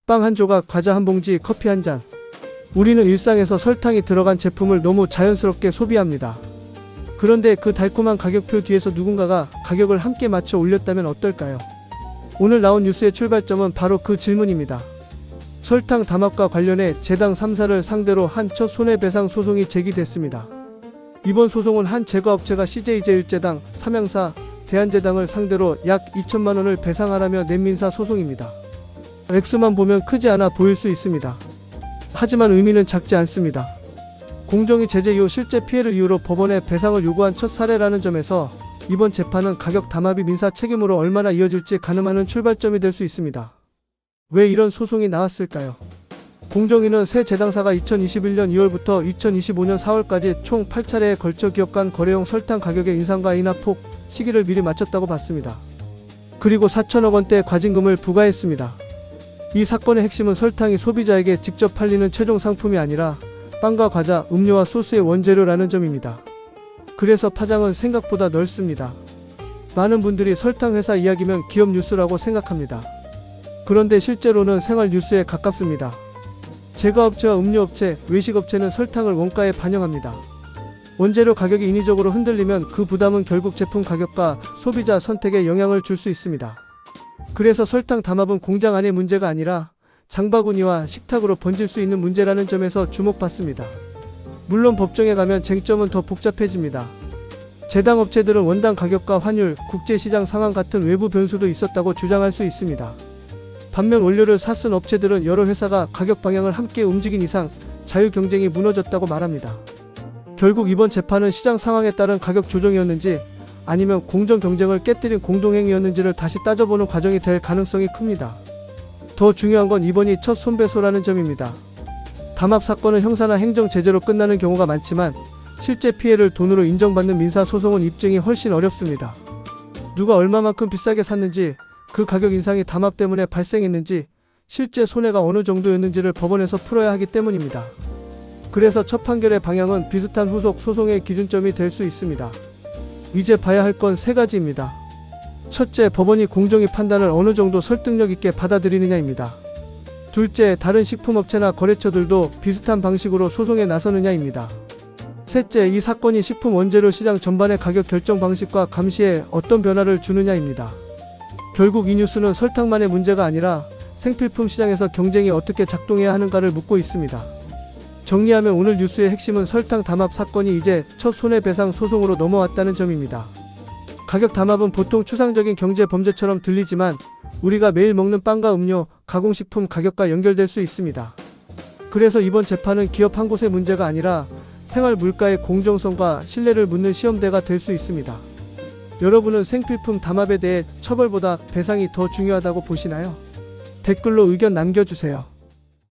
빵 한 조각, 과자 한 봉지, 커피 한 잔. 우리는 일상에서 설탕이 들어간 제품을 너무 자연스럽게 소비합니다. 그런데 그 달콤한 가격표 뒤에서 누군가가 가격을 함께 맞춰 올렸다면 어떨까요? 오늘 나온 뉴스의 출발점은 바로 그 질문입니다. 설탕 담합과 관련해 제당 3사를 상대로 한 첫 손해배상 소송이 제기됐습니다. 이번 소송은 한 제과업체가 CJ제일제당, 삼양사, 대한제당을 상대로 약 2천만 원을 배상하라며 낸 민사 소송입니다. 액수만 보면 크지 않아 보일 수 있습니다. 하지만 의미는 작지 않습니다. 공정위 제재 이후 실제 피해를 이유로 법원에 배상을 요구한 첫 사례라는 점에서 이번 재판은 가격 담합이 민사 책임으로 얼마나 이어질지 가늠하는 출발점이 될 수 있습니다. 왜 이런 소송이 나왔을까요? 공정위는 새 제당사가 2021년 2월부터 2025년 4월까지 총 8차례에 걸쳐 기업 간 거래용 설탕 가격의 인상과 인하폭 시기를 미리 맞췄다고 봤습니다. 그리고 4천억 원대 과징금을 부과했습니다. 이 사건의 핵심은 설탕이 소비자에게 직접 팔리는 최종 상품이 아니라 빵과 과자, 음료와 소스의 원재료라는 점입니다. 그래서 파장은 생각보다 넓습니다. 많은 분들이 설탕 회사 이야기면 기업 뉴스라고 생각합니다. 그런데 실제로는 생활 뉴스에 가깝습니다. 제과업체와 음료업체, 외식업체는 설탕을 원가에 반영합니다. 원재료 가격이 인위적으로 흔들리면 그 부담은 결국 제품 가격과 소비자 선택에 영향을 줄 수 있습니다. 그래서 설탕 담합은 공장 안의 문제가 아니라 장바구니와 식탁으로 번질 수 있는 문제라는 점에서 주목받습니다. 물론 법정에 가면 쟁점은 더 복잡해집니다. 제당 업체들은 원당 가격과 환율, 국제시장 상황 같은 외부 변수도 있었다고 주장할 수 있습니다. 반면 원료를 사쓴 업체들은 여러 회사가 가격 방향을 함께 움직인 이상 자유 경쟁이 무너졌다고 말합니다. 결국 이번 재판은 시장 상황에 따른 가격 조정이었는지 아니면 공정 경쟁을 깨뜨린 공동행위였는지를 다시 따져보는 과정이 될 가능성이 큽니다. 더 중요한 건 이번이 첫 손배소라는 점입니다. 담합 사건은 형사나 행정 제재로 끝나는 경우가 많지만 실제 피해를 돈으로 인정받는 민사 소송은 입증이 훨씬 어렵습니다. 누가 얼마만큼 비싸게 샀는지, 그 가격 인상이 담합 때문에 발생했는지, 실제 손해가 어느 정도였는지를 법원에서 풀어야 하기 때문입니다. 그래서 첫 판결의 방향은 비슷한 후속 소송의 기준점이 될 수 있습니다. 이제 봐야 할 건 세 가지입니다. 첫째, 법원이 공정위 판단을 어느 정도 설득력 있게 받아들이느냐입니다. 둘째, 다른 식품업체나 거래처들도 비슷한 방식으로 소송에 나서느냐입니다. 셋째, 이 사건이 식품 원재료 시장 전반의 가격 결정 방식과 감시에 어떤 변화를 주느냐입니다. 결국 이 뉴스는 설탕만의 문제가 아니라 생필품 시장에서 경쟁이 어떻게 작동해야 하는가를 묻고 있습니다. 정리하면 오늘 뉴스의 핵심은 설탕 담합 사건이 이제 첫 손해배상 소송으로 넘어왔다는 점입니다. 가격 담합은 보통 추상적인 경제 범죄처럼 들리지만 우리가 매일 먹는 빵과 음료, 가공식품 가격과 연결될 수 있습니다. 그래서 이번 재판은 기업 한 곳의 문제가 아니라 생활 물가의 공정성과 신뢰를 묻는 시험대가 될 수 있습니다. 여러분은 생필품 담합에 대해 처벌보다 배상이 더 중요하다고 보시나요? 댓글로 의견 남겨주세요.